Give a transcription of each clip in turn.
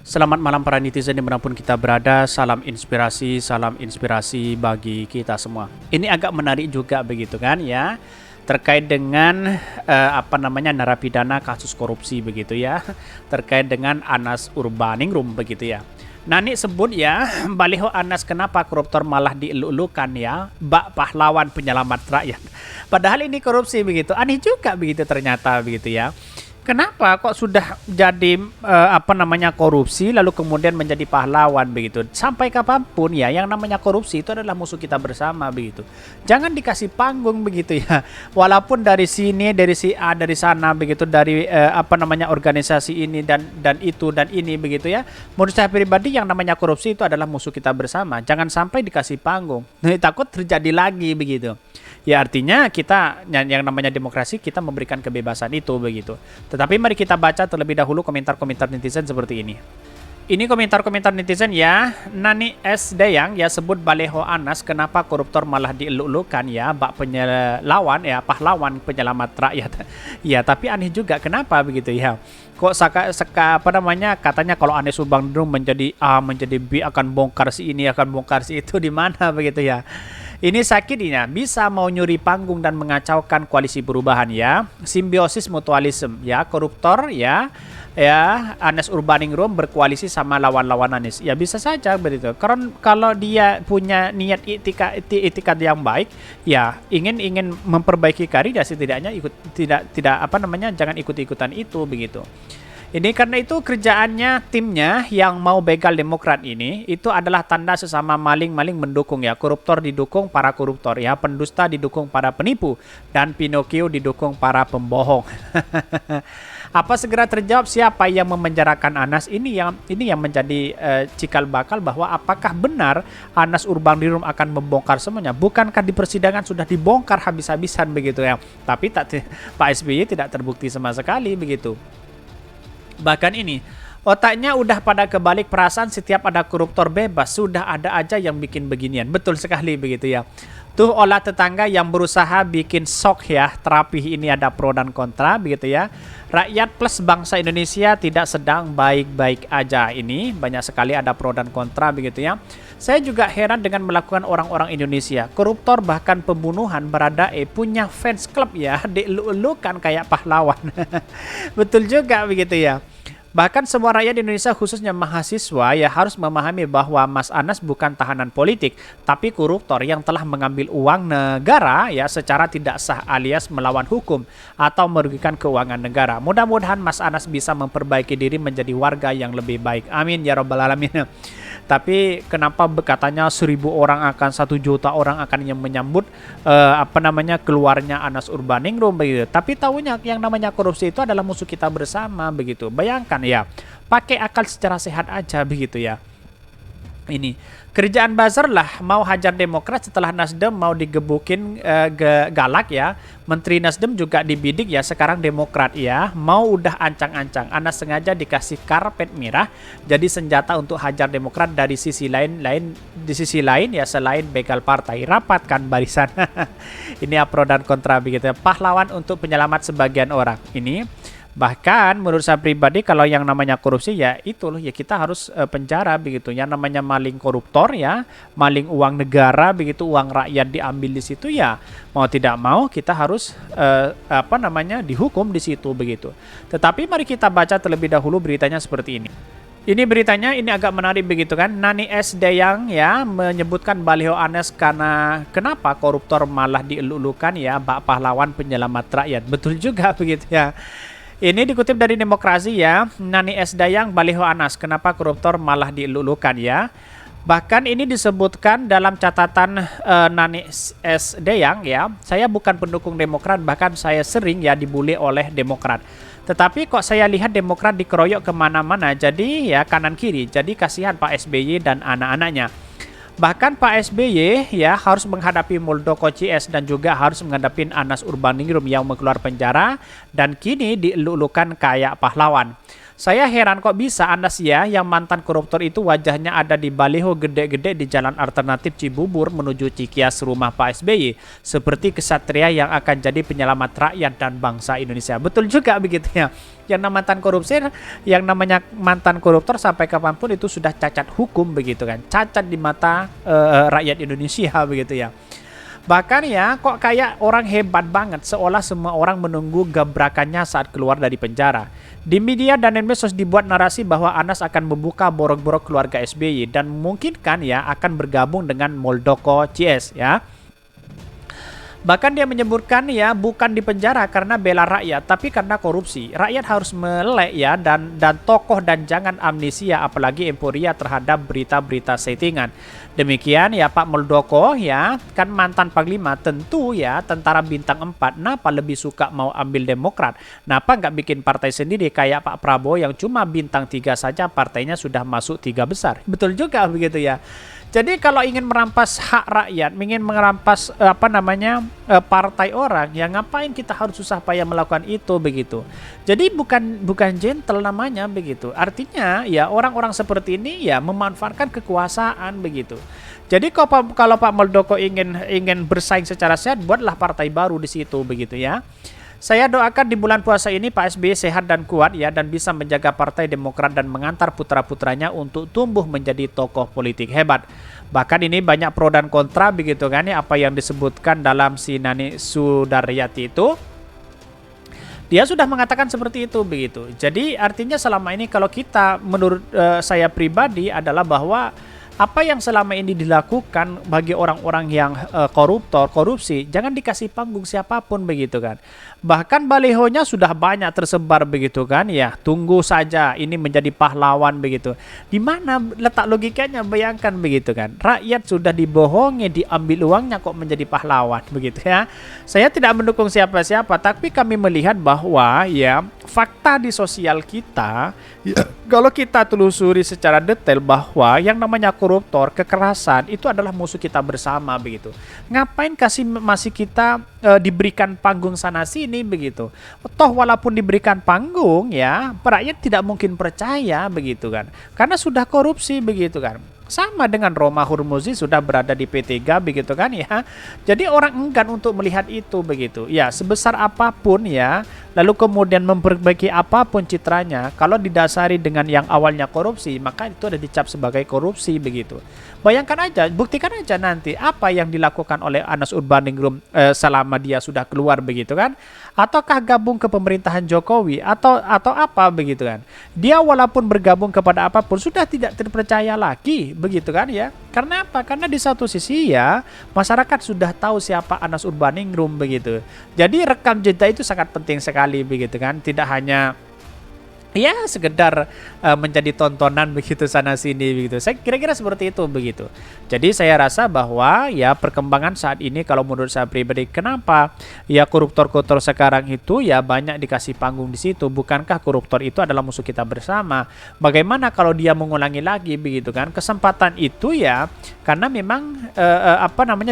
Selamat malam para netizen dimanapun kita berada. Salam inspirasi bagi kita semua. Ini agak menarik juga begitu kan ya, terkait dengan narapidana kasus korupsi begitu ya, terkait dengan Anas Urbaningrum begitu ya. Nani sebut ya, baliho Anas kenapa koruptor malah dielu-elukan ya, bak pahlawan penyelamat rakyat. Padahal ini korupsi begitu, aneh juga begitu ternyata begitu ya. Kenapa kok sudah jadi korupsi lalu kemudian menjadi pahlawan begitu? Sampai kapanpun ya yang namanya korupsi itu adalah musuh kita bersama begitu. Jangan dikasih panggung begitu ya. Walaupun dari sini, dari si A, dari sana begitu, dari organisasi ini dan itu dan ini begitu ya. Menurut saya pribadi yang namanya korupsi itu adalah musuh kita bersama. Jangan sampai dikasih panggung. Takut terjadi lagi begitu. Ya artinya kita yang namanya demokrasi kita memberikan kebebasan itu begitu. Tetapi mari kita baca terlebih dahulu komentar-komentar netizen seperti ini. Ini komentar-komentar netizen ya. Nani S. Dayang ya sebut baleho Anas kenapa koruptor malah dielu-elukan ya, bak penyelawan ya, pahlawan penyelamat rakyat. Ya tapi aneh juga kenapa begitu ya. Kok katanya kalau Anas Urbaningrum menjadi A menjadi B akan bongkar si ini akan bongkar si itu di mana begitu ya. Ini sakitnya bisa mau nyuri panggung dan mengacaukan koalisi perubahan ya. Simbiosis mutualisme ya, koruptor ya Anas Urbaningrum berkoalisi sama lawan-lawan Anis. Ya bisa saja begitu. Karena kalau dia punya niat itikat yang baik, ya ingin memperbaiki karir ya setidaknya jangan ikut-ikutan itu begitu. Ini karena itu kerjaannya timnya yang mau begal Demokrat ini itu adalah tanda sesama maling-maling mendukung ya. Koruptor didukung para koruptor ya, pendusta didukung para penipu dan Pinocchio didukung para pembohong. Apa segera terjawab siapa yang memenjarakan Anas? Ini yang menjadi cikal bakal bahwa apakah benar Anas Urbaningrum akan membongkar semuanya? Bukankah di persidangan sudah dibongkar habis-habisan begitu ya? Tapi Pak SBY tidak terbukti sama sekali begitu. Bahkan ini, otaknya udah pada kebalik perasaan setiap ada koruptor bebas. Sudah ada aja yang bikin beginian. Betul sekali begitu ya. Tuh olah tetangga yang berusaha bikin shock ya. Terapi ini ada pro dan kontra begitu ya. Rakyat plus bangsa Indonesia tidak sedang baik-baik aja. Ini banyak sekali ada pro dan kontra begitu ya. Saya juga heran dengan melakukan orang-orang Indonesia. Koruptor bahkan pembunuhan Baradae punya fans club ya. Dielu-elukan kayak pahlawan. Betul juga begitu ya. Bahkan semua rakyat Indonesia khususnya mahasiswa ya harus memahami bahwa Mas Anas bukan tahanan politik, tapi koruptor yang telah mengambil uang negara ya secara tidak sah alias melawan hukum atau merugikan keuangan negara. Mudah-mudahan Mas Anas bisa memperbaiki diri menjadi warga yang lebih baik. Amin ya rabbal alamin. Tapi kenapa katanya 1.000 orang akan 1 juta orang akan yang menyambut keluarnya Anas Urbaningrum begitu. Tapi tahunya yang namanya korupsi itu adalah musuh kita bersama begitu. Bayangkan ya, pakai akal secara sehat aja begitu ya. Ini kerjaan buzzer lah mau hajar Demokrat setelah Nasdem mau digebukin galak ya. Menteri Nasdem juga dibidik ya sekarang Demokrat ya. Mau udah ancang-ancang. Anas sengaja dikasih karpet merah jadi senjata untuk hajar Demokrat dari sisi lain ya selain begal partai. Rapatkan barisan. Ini pro dan kontra begitu. Pahlawan untuk penyelamat sebagian orang. Ini bahkan menurut saya pribadi kalau yang namanya korupsi ya itu loh ya kita harus penjara begitu. Yang namanya maling koruptor ya, maling uang negara begitu, uang rakyat diambil di situ ya mau tidak mau kita harus dihukum di situ begitu. Tetapi mari kita baca terlebih dahulu beritanya seperti ini. Ini beritanya ini agak menarik begitu kan. Nani S. Dayang ya menyebutkan baliho Anas karena kenapa koruptor malah dielu-elukan ya bak pahlawan penyelamat rakyat. Betul juga begitu ya. Ini dikutip dari Demokrasi ya, Nani S. Dayang baliho Anas, kenapa koruptor malah dielu-elukan ya. Bahkan ini disebutkan dalam catatan Nani S. Dayang ya, saya bukan pendukung Demokrat, bahkan saya sering ya dibully oleh Demokrat. Tetapi kok saya lihat Demokrat dikeroyok kemana-mana, jadi ya kanan kiri, jadi kasihan Pak SBY dan anak-anaknya. Bahkan Pak SBY ya harus menghadapi Muldoko CS dan juga harus menghadapi Anas Urbaningrum yang keluar penjara dan kini dielu-elukan kayak pahlawan. Saya heran kok bisa Anas ya, yang mantan koruptor itu wajahnya ada di baliho gede-gede di jalan alternatif Cibubur menuju Cikias rumah Pak SBY. Seperti kesatria yang akan jadi penyelamat rakyat dan bangsa Indonesia. Betul juga begitu ya. Yang namanya mantan korupsi, yang namanya mantan koruptor sampai kapanpun itu sudah cacat hukum begitu kan. Cacat di mata rakyat Indonesia begitu ya. Bahkan ya, kok kayak orang hebat banget, seolah semua orang menunggu gebrakannya saat keluar dari penjara. Di media dan medsos dibuat narasi bahwa Anas akan membuka borok-borok keluarga SBY dan memungkinkan ya akan bergabung dengan Muldoko CS ya. Bahkan dia menyebutkan ya bukan di penjara karena bela rakyat, tapi karena korupsi. Rakyat harus melek ya dan tokoh dan jangan amnesia apalagi emporia terhadap berita-berita settingan. Demikian ya Pak Muldoko ya, kan mantan Panglima, tentu ya tentara bintang 4. Kenapa lebih suka mau ambil Demokrat? Kenapa nggak bikin partai sendiri kayak Pak Prabowo yang cuma bintang 3 saja partainya sudah masuk 3 besar. Betul juga begitu ya. Jadi kalau ingin merampas hak rakyat, ingin merampas partai orang, ya ngapain kita harus susah payah melakukan itu begitu. Jadi bukan gentle namanya begitu. Artinya ya orang-orang seperti ini ya memanfaatkan kekuasaan begitu. Jadi kalau Pak Muldoko ingin bersaing secara sehat, buatlah partai baru di situ begitu ya. Saya doakan di bulan puasa ini Pak SBY sehat dan kuat ya dan bisa menjaga Partai Demokrat dan mengantar putra-putranya untuk tumbuh menjadi tokoh politik hebat. Bahkan ini banyak pro dan kontra begitu kan ya, apa yang disebutkan dalam si Nani Sudaryati itu. Dia sudah mengatakan seperti itu begitu. Jadi artinya selama ini kalau kita menurut saya pribadi adalah bahwa apa yang selama ini dilakukan bagi orang-orang yang korupsi, jangan dikasih panggung siapapun begitu kan. Bahkan balihonya sudah banyak tersebar begitu kan ya. Tunggu saja ini menjadi pahlawan begitu. Di mana letak logikanya, bayangkan begitu kan. Rakyat sudah dibohongi, diambil uangnya kok menjadi pahlawan begitu ya. Saya tidak mendukung siapa-siapa, tapi kami melihat bahwa ya fakta di sosial kita ya, kalau kita telusuri secara detail bahwa yang namanya koruptor, kekerasan itu adalah musuh kita bersama begitu. Ngapain masih kita diberikan panggung sana sini begitu. Toh walaupun diberikan panggung ya, rakyat tidak mungkin percaya begitu kan. Karena sudah korupsi begitu kan. Sama dengan Roma Hurmuzi sudah berada di P3 begitu kan ya. Jadi orang enggan untuk melihat itu begitu. Ya, sebesar apapun ya, lalu kemudian memperbaiki apapun citranya, kalau didasari dengan yang awalnya korupsi, maka itu ada dicap sebagai korupsi begitu. Bayangkan aja, buktikan aja nanti apa yang dilakukan oleh Anas Urbaningrum selama dia sudah keluar begitu kan. Ataukah gabung ke pemerintahan Jokowi atau apa begitu kan. Dia walaupun bergabung kepada apapun sudah tidak terpercaya lagi begitu kan ya. Karena apa? Karena di satu sisi ya masyarakat sudah tahu siapa Anas Urbaningrum begitu. Jadi rekam jejak itu sangat penting sekali begitu kan. Tidak hanya ya sekedar menjadi tontonan begitu sana sini begitu. Saya kira-kira seperti itu begitu. Jadi saya rasa bahwa ya perkembangan saat ini kalau menurut saya pribadi, kenapa ya koruptor-koruptor sekarang itu ya banyak dikasih panggung di situ? Bukankah koruptor itu adalah musuh kita bersama? Bagaimana kalau dia mengulangi lagi begitu kan? Kesempatan itu ya karena memang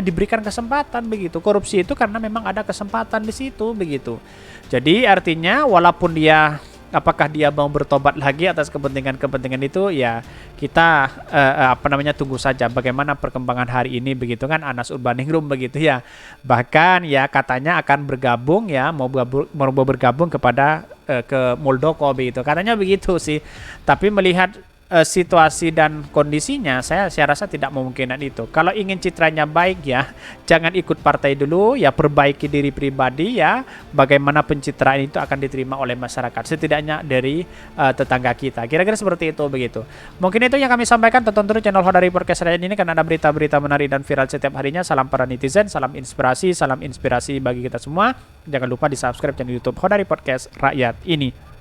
diberikan kesempatan begitu. Korupsi itu karena memang ada kesempatan di situ begitu. Jadi artinya walaupun dia apakah dia mau bertobat lagi atas kepentingan-kepentingan itu ya kita tunggu saja bagaimana perkembangan hari ini begitu kan. Anas Urbaningrum begitu ya, bahkan ya katanya akan bergabung ya mau bergabung kepada ke Muldoko begitu katanya begitu sih. Tapi melihat situasi dan kondisinya saya rasa tidak memungkinkan itu. Kalau ingin citranya baik ya jangan ikut partai dulu ya, perbaiki diri pribadi ya, bagaimana pencitraan itu akan diterima oleh masyarakat setidaknya dari tetangga kita. Kira-kira seperti itu begitu. Mungkin itu yang kami sampaikan. Tonton terus channel Hodari Podcast Rakyat ini karena ada berita-berita menarik dan viral setiap harinya. Salam para netizen, salam inspirasi bagi kita semua. Jangan lupa di subscribe channel YouTube Hodari Podcast Rakyat ini.